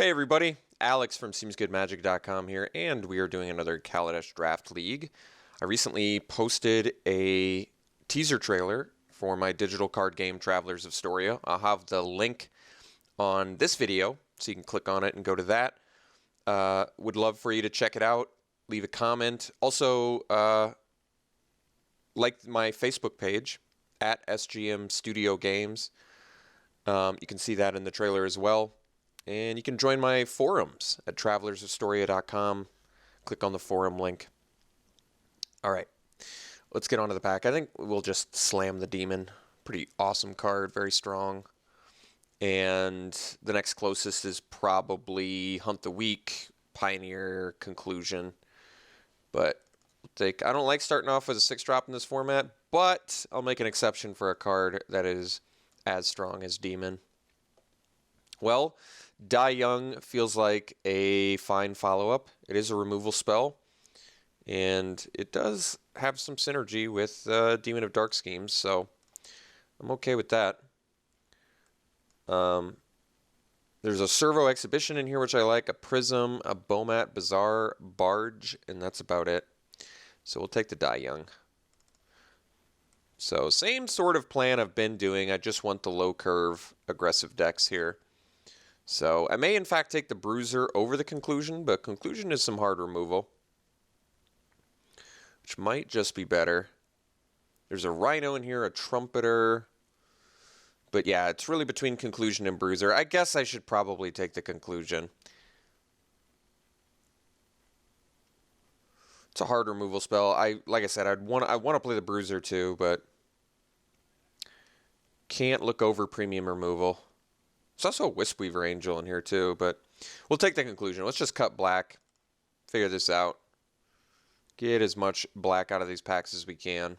Hey everybody, Alex from SeemsGoodMagic.com here, and we are doing another Kaladesh Draft League. I recently posted a teaser trailer for my digital card game, Travelers of Storia. I'll have the link on this video, so you can click on it and go to that. Would love for you to check it out, leave a comment. Also, like my Facebook page, at SGM Studio Games. You can see that in the trailer as well. And you can join my forums at travelersofstoria.com. Click on the forum link. All right, let's get on to the pack. I think we'll just slam the Demon. Pretty awesome card, very strong. And the next closest is probably Hunt the Weak, Pioneer, Conclusion. But I don't like starting off with a 6-drop in this format, but I'll make an exception for a card that is as strong as Demon. Well, Die Young feels like a fine follow-up. It is a removal spell, and it does have some synergy with Demon of Dark Schemes, so I'm okay with that. There's a Servo Exhibition in here, which I like, a Prism, a Bomat, Bazaar, Barge, and that's about it. So we'll take the Die Young. So same sort of plan I've been doing. I just want the low curve aggressive decks here. So I may in fact take the Bruiser over the Conclusion, but Conclusion is some hard removal, which might just be better. There's a Rhino in here, a Trumpeter, but yeah, it's really between Conclusion and Bruiser. I guess I should probably take the Conclusion. It's a hard removal spell. Like I said, I want to play the Bruiser too, but can't look over premium removal. There's also a Wispweaver Angel in here too, but we'll take the Conclusion. Let's just cut black, figure this out, get as much black out of these packs as we can.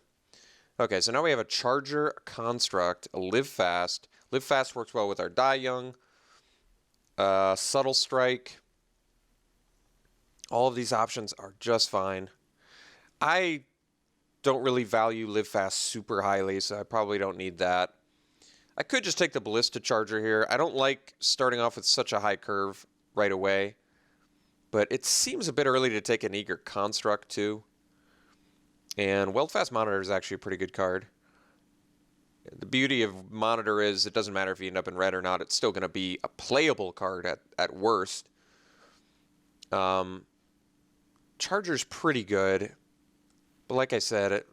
Okay, so now we have a Charger, a Construct, a Live Fast. Live Fast works well with our Die Young, Subtle Strike. All of these options are just fine. I don't really value Live Fast super highly, so I probably don't need that. I could just take the Ballista Charger here. I don't like starting off with such a high curve right away, but it seems a bit early to take an Eager Construct too. And Weldfast Monitor is actually a pretty good card. The beauty of Monitor is it doesn't matter if you end up in red or not. It's still going to be a playable card at worst. Charger's pretty good, but like I said,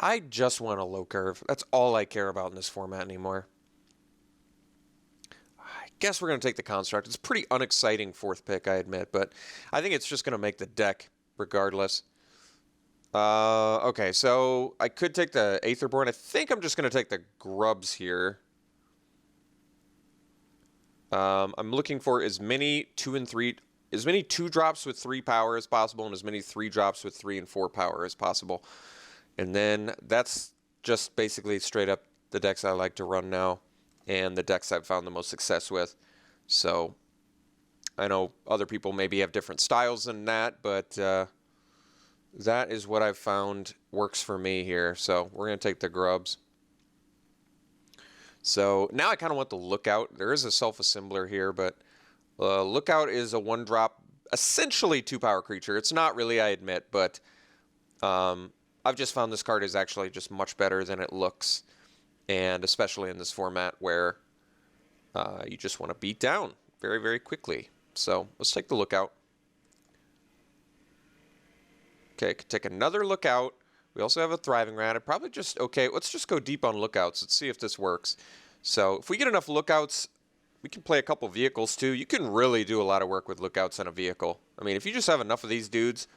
I just want a low curve. That's all I care about in this format anymore. I guess we're going to take the Construct. It's a pretty unexciting 4th pick, I admit, but I think it's just going to make the deck regardless. Okay, so I could take the Aetherborn. I think I'm just going to take the Grubs here. I'm looking for as many 2 and 3, as many 2-drops with 3 power as possible, and as many 3-drops with 3 and 4 power as possible. And then that's just basically straight up the decks I like to run now, and the decks I've found the most success with. So I know other people maybe have different styles than that, but that is what I've found works for me here. So we're going to take the Grubs. So now I kind of want the Lookout. There is a Self-Assembler here, but Lookout is a 1-drop, essentially 2-power creature. It's not really, I admit, but I've just found this card is actually just much better than it looks, and especially in this format where you just want to beat down very, very quickly. So let's take the Lookout. Okay, could take another Lookout. We also have a Thriving Rat. I'd probably just, okay, let's just go deep on Lookouts. Let's see if this works. So if we get enough Lookouts, we can play a couple vehicles too. You can really do a lot of work with Lookouts on a vehicle. I mean, if you just have enough of these dudes,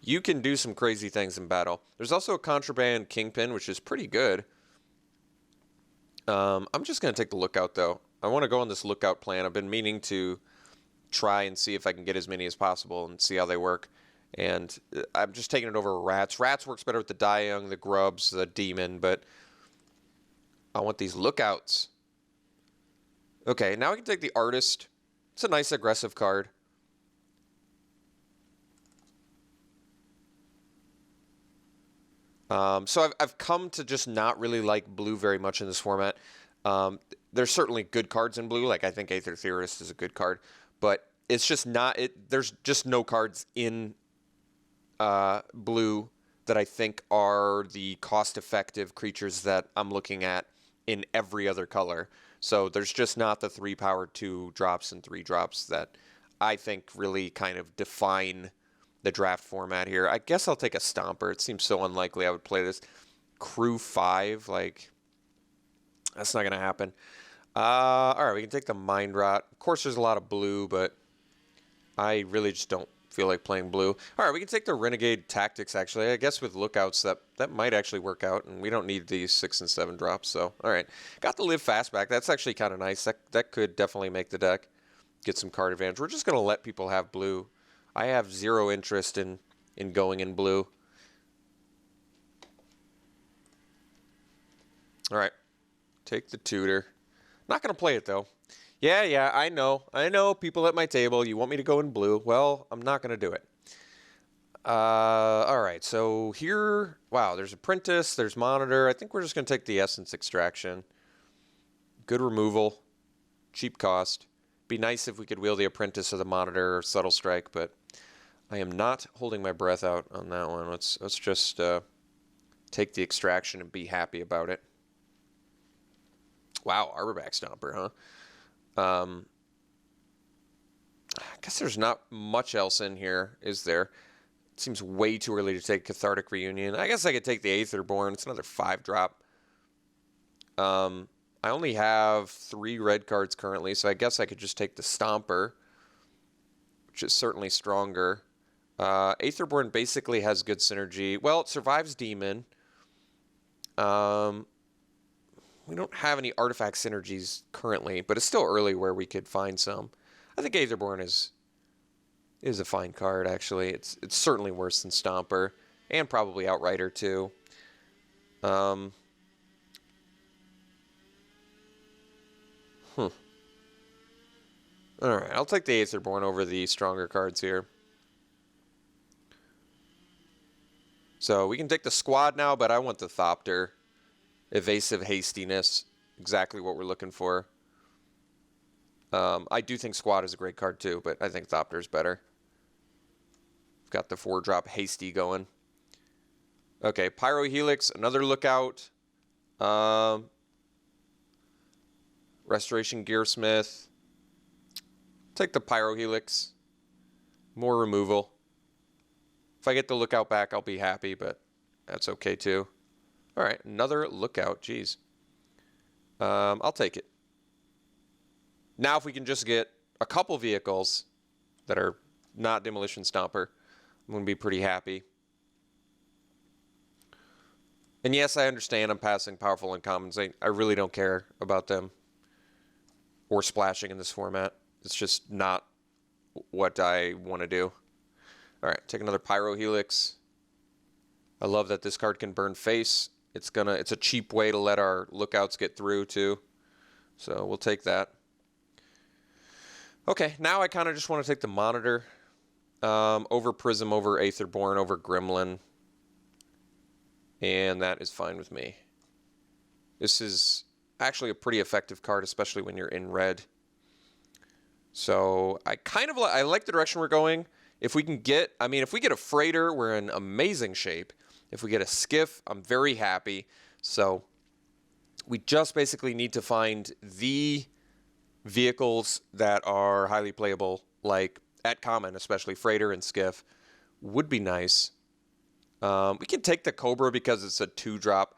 you can do some crazy things in battle. There's also a Contraband Kingpin, which is pretty good. I'm just going to take the Lookout, though. I want to go on this Lookout plan. I've been meaning to try and see if I can get as many as possible and see how they work. And I'm just taking it over Rats. Rats works better with the Die Young, the Grubs, the Demon, but I want these Lookouts. Okay, now we can take the Artist. It's a nice aggressive card. So I've come to just not really like blue very much in this format. There's certainly good cards in blue. Like I think Aether Theorist is a good card, but it's just not. There's just no cards in blue that I think are the cost-effective creatures that I'm looking at in every other color. So there's just not the 3-power 2-drops and 3-drops that I think really kind of define the draft format here. I guess I'll take a Stomper. It seems so unlikely I would play this. Crew 5, like, that's not going to happen. All right, we can take the Mind Rot. Of course, there's a lot of blue, but I really just don't feel like playing blue. All right, we can take the Renegade Tactics, actually. I guess with Lookouts, that might actually work out, and we don't need these 6 and 7 drops. So, all right. Got the Live Fast back. That's actually kind of nice. That could definitely make the deck get some card advantage. We're just going to let people have blue. I have zero interest in going in blue. All right. Take the Tutor. Not going to play it, though. Yeah, I know people at my table, you want me to go in blue. Well, I'm not going to do it. All right, so here, wow, there's Apprentice, there's Monitor. I think we're just going to take the Essence Extraction. Good removal, cheap cost. Be nice if we could wheel the Apprentice or the Monitor or Subtle Strike, but I am not holding my breath out on that one. Let's just take the Extraction and be happy about it. Wow, Arborback Stomper, huh? I guess there's not much else in here, is there? It seems way too early to take Cathartic Reunion. I guess I could take the Aetherborn. It's another 5-drop. I only have 3 red cards currently, so I guess I could just take the Stomper, which is certainly stronger. Aetherborn basically has good synergy. Well, it survives Demon. We don't have any artifact synergies currently, but it's still early where we could find some. I think Aetherborn is a fine card, actually. It's certainly worse than Stomper, and probably Outrider, too. All right, I'll take the Aetherborn over the stronger cards here. So we can take the Squad now, but I want the Thopter. Evasive Hastiness, exactly what we're looking for. I do think Squad is a great card too, but I think Thopter is better. We've got the 4-drop Hasty going. Okay, Pyrohelix, another Lookout. Restoration Gearsmith. Take the Pyrohelix. More removal. If I get the Lookout back, I'll be happy, but that's okay too. All right, another Lookout. Jeez. I'll take it. Now if we can just get a couple vehicles that are not Demolition Stomper, I'm going to be pretty happy. And yes, I understand I'm passing powerful uncommons. I really don't care about them or splashing in this format. It's just not what I want to do. All right, take another Pyrohelix. I love that this card can burn face. It's a cheap way to let our Lookouts get through too. So we'll take that. Okay, now I kind of just want to take the Monitor over Prism, over Aetherborn, over Gremlin. And that is fine with me. This is actually a pretty effective card, especially when you're in red. So I like the direction we're going. If we can get, if we get a Freighter, we're in amazing shape. If we get a Skiff, I'm very happy. So we just basically need to find the vehicles that are highly playable, like at common, especially Freighter and Skiff, would be nice. We can take the Cobra because it's a 2-drop.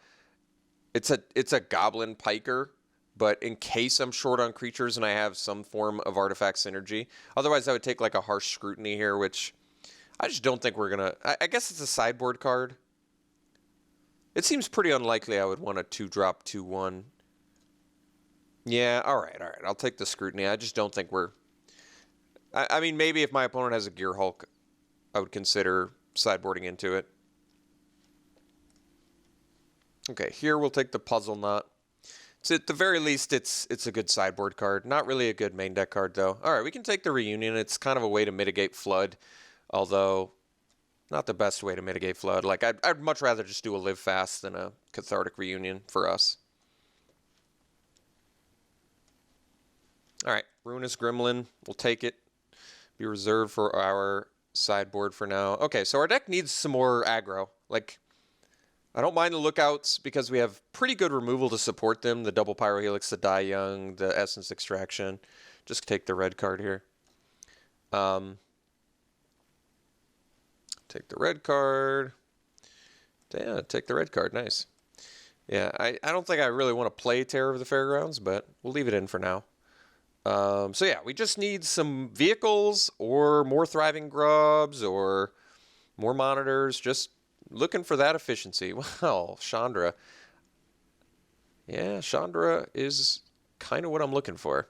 It's a Goblin Piker, but in case I'm short on creatures and I have some form of artifact synergy. Otherwise, I would take like a Harsh Scrutiny here, which I just don't think we're going to... I guess it's a sideboard card. It seems pretty unlikely I would want a 2-drop 2/1. Yeah, all right. I'll take the Scrutiny. I just don't think we're... I mean, maybe if my opponent has a Gear Hulk, I would consider sideboarding into it. Okay, here we'll take the Puzzle Knot. So at the very least, it's a good sideboard card. Not really a good main deck card, though. All right, we can take the Reunion. It's kind of a way to mitigate Flood, although not the best way to mitigate Flood. Like, I'd much rather just do a Live Fast than a Cathartic Reunion for us. All right, Ruinous Gremlin. We'll take it. Be reserved for our sideboard for now. Okay, so our deck needs some more aggro. Like, I don't mind the Lookouts because we have pretty good removal to support them. The double Pyrohelix, the Die Young, the Essence Extraction. Just take the red card here. Take the red card. Yeah, take the red card. Nice. Yeah, I don't think I really want to play Terror of the Fairgrounds, but we'll leave it in for now. So yeah, we just need some vehicles or more thriving grubs or more monitors. Just looking for that efficiency. Well, Chandra. Yeah, Chandra is kind of what I'm looking for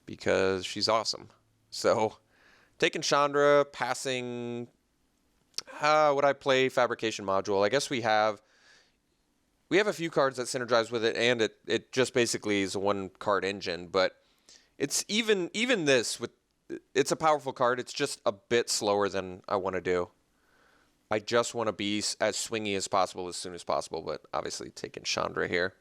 because she's awesome. So taking Chandra, passing. Would I play Fabrication Module? I guess we have a few cards that synergize with it, and it just basically is a one card engine, but it's even this with it's a powerful card. It's just a bit slower than I want to do. I just want to be as swingy as possible as soon as possible, but obviously taking Chandra here.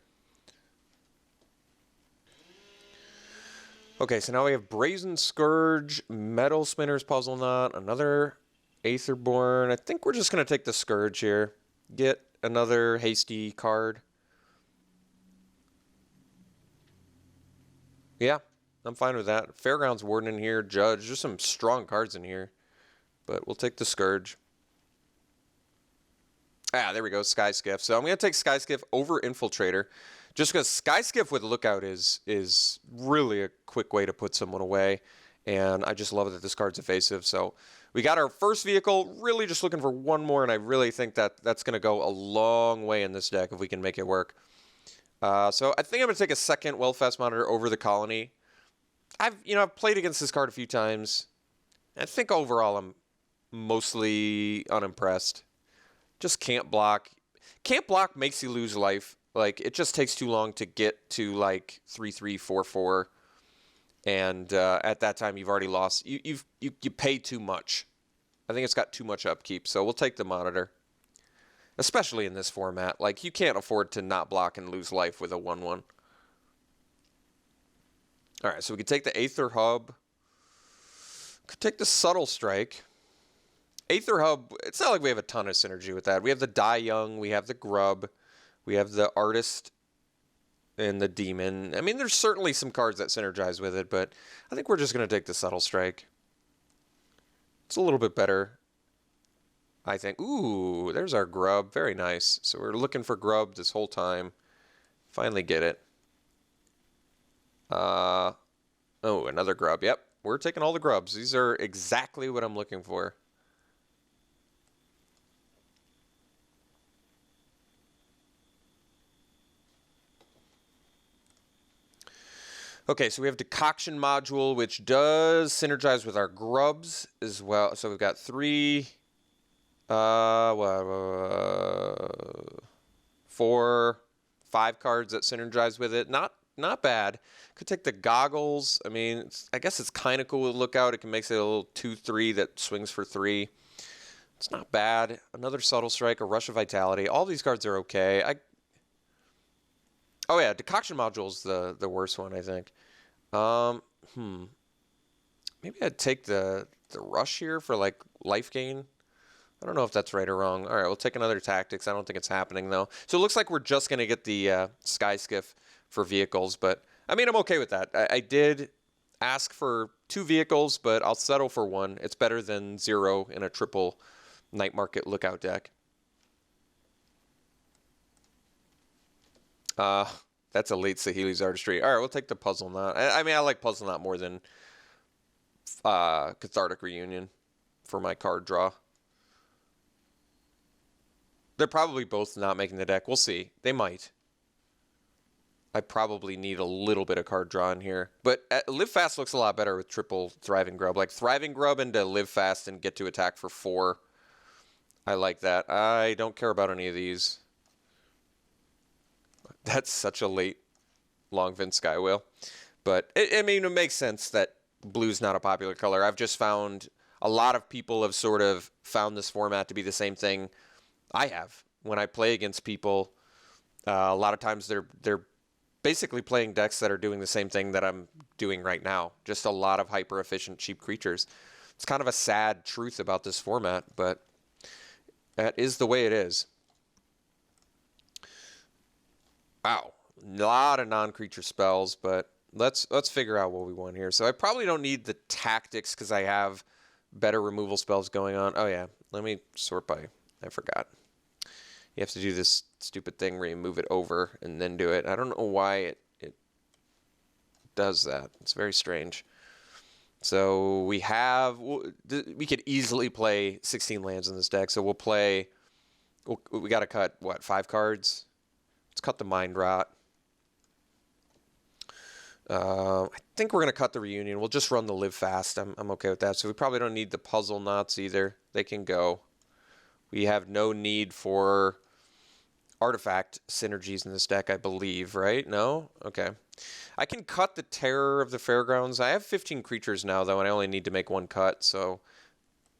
Okay, so now we have Brazen Scourge, Metal Spinner's Puzzle Knot, another Aetherborn. I think we're just going to take the Scourge here. Get another hasty card. Yeah, I'm fine with that. Fairgrounds Warden in here, Judge. There's some strong cards in here, but we'll take the Scourge. There we go, Sky Skiff. So I'm going to take Sky Skiff over Infiltrator, just because Sky Skiff with Lookout is really a quick way to put someone away, and I just love that this card's evasive. So we got our first vehicle, really just looking for one more, and I really think that that's going to go a long way in this deck if we can make it work. So I think I'm going to take a second Well-Fast Monitor over the Colony. I've played against this card a few times. I think overall I'm mostly unimpressed. Just can't block. Can't block makes you lose life. Like, it just takes too long to get to, like, 3/3, 4/4. And at that time, you've already lost. You pay too much. I think it's got too much upkeep. So we'll take the Monitor. Especially in this format. Like, you can't afford to not block and lose life with a 1/1. Alright, so we can take the Aether Hub. Could take the Subtle Strike. Aether Hub, it's not like we have a ton of synergy with that. We have the Die Young, we have the Grub, we have the Artist and the Demon. I mean, there's certainly some cards that synergize with it, but I think we're just going to take the Subtle Strike. It's a little bit better, I think. Ooh, there's our Grub. Very nice. So we're looking for Grub this whole time. Finally get it. Oh, another Grub. Yep, we're taking all the Grubs. These are exactly what I'm looking for. Okay, so we have Decoction Module, which does synergize with our Grubs as well. So we've got 4, 5 cards that synergize with it. Not bad. Could take the Goggles. I mean, I guess it's kind of cool to look out. It can make it a little 2/3 that swings for 3. It's not bad. Another Subtle Strike, a Rush of Vitality. All these cards are okay. Oh yeah, Decoction Module's the worst one, I think. Maybe I'd take the Rush here for like life gain. I don't know if that's right or wrong. All right, we'll take another Tactics. I don't think it's happening though. So it looks like we're just gonna get the Sky Skiff for vehicles, but I mean I'm okay with that. I did ask for 2 vehicles, but I'll settle for 1. It's better than 0 in a triple Night Market Lookout deck. That's a late Saheeli's Artistry. All right, we'll take the Puzzle Knot. I mean, I like Puzzle Knot more than Cathartic Reunion for my card draw. They're probably both not making the deck. We'll see. They might. I probably need a little bit of card draw in here. But Live Fast looks a lot better with triple Thriving Grub. Like Thriving Grub into Live Fast and get to attack for 4. I like that. I don't care about any of these. That's such a late Longfin Skywhale. But, I mean, it makes sense that blue's not a popular color. I've just found a lot of people have sort of found this format to be the same thing I have. When I play against people, a lot of times they're basically playing decks that are doing the same thing that I'm doing right now. Just a lot of hyper efficient cheap creatures. It's kind of a sad truth about this format, but that is the way it is. Wow, a lot of non-creature spells, but let's figure out what we want here. So I probably don't need the tactics because I have better removal spells going on. Oh yeah, let me sort by. I forgot. You have to do this stupid thing where you move it over and then do it. I don't know why it does that. It's very strange. So we could easily play 16 lands in this deck. So we'll play. We got to cut what, 5 cards? Let's cut the Mind Rot. I think we're going to cut the Reunion. We'll just run the Live Fast. I'm okay with that. So we probably don't need the Puzzle Knots either. They can go. We have no need for artifact synergies in this deck, I believe, right? No? Okay. I can cut the Terror of the Fairgrounds. I have 15 creatures now, though, and I only need to make 1 cut, so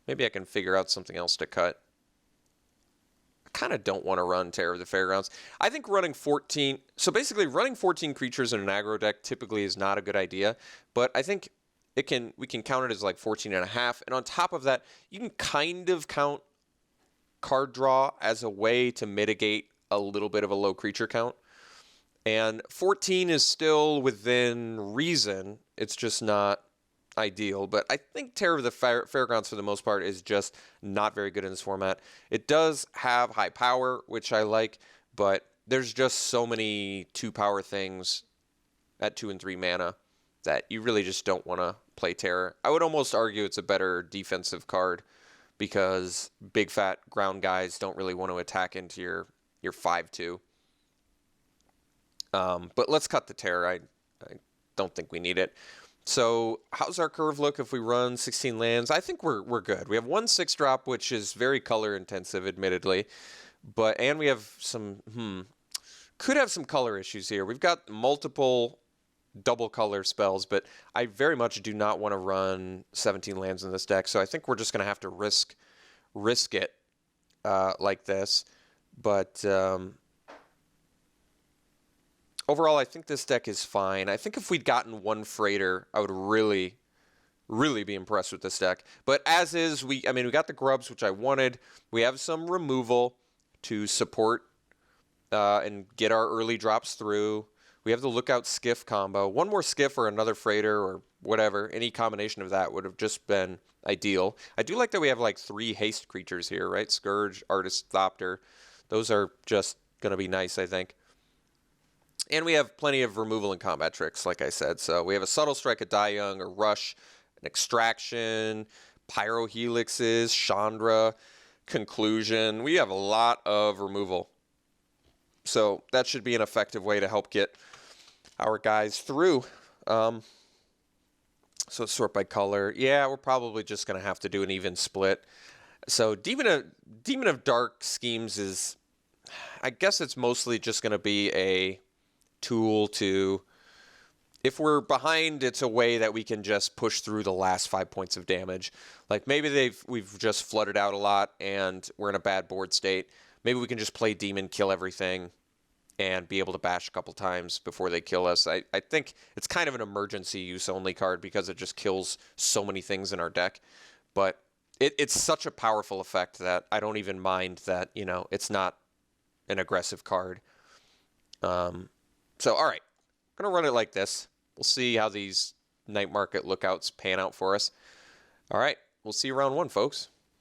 maybe I can figure out something else to cut. Kind of don't want to run Terror of the Fairgrounds. I think running 14... So basically, running 14 creatures in an aggro deck typically is not a good idea, but I think we can count it as like 14 and a half, and on top of that, you can kind of count card draw as a way to mitigate a little bit of a low creature count. And 14 is still within reason. It's just not ideal, but I think Terror of the Fairgrounds for the most part is just not very good in this format. It does have high power, which I like, but there's just so many 2-power things at 2 and 3 mana that you really just don't want to play Terror. I would almost argue it's a better defensive card because big fat ground guys don't really want to attack into your 5/2. But let's cut the Terror. I don't think we need it. So how's our curve look if we run 16 lands? I think we're good. We have 1 6-drop, which is very color intensive, admittedly, and we have some could have some color issues here. We've got multiple double color spells, but I very much do not want to run 17 lands in this deck. So I think we're just going to have to risk it like this. But overall, I think this deck is fine. I think if we'd gotten 1 Freighter, I would really, really be impressed with this deck. But as is, we got the Grubs, which I wanted. We have some removal to support and get our early drops through. We have the Lookout Skiff combo. 1 more Skiff or another Freighter or whatever. Any combination of that would have just been ideal. I do like that we have like 3 haste creatures here, right? Scourge, Artist, Thopter. Those are just going to be nice, I think. And we have plenty of removal and combat tricks, like I said. So we have a Subtle Strike, a Die Young, a Rush, an Extraction, Pyrohelixes, Chandra, Conclusion. We have a lot of removal. So that should be an effective way to help get our guys through. So let's sort by color. Yeah, we're probably just going to have to do an even split. So Demon of Dark Schemes is, I guess it's mostly just going to be a tool to, if we're behind, it's a way that we can just push through the last 5 points of damage. Like maybe we've just flooded out a lot and we're in a bad board state. Maybe we can just play Demon, kill everything, and be able to bash a couple times before they kill us. I think it's kind of an emergency use only card because it just kills so many things in our deck. But it's such a powerful effect that I don't even mind that, it's not an aggressive card. So, all right, I'm going to run it like this. We'll see how these night market lookouts pan out for us. All right, we'll see you round 1, folks.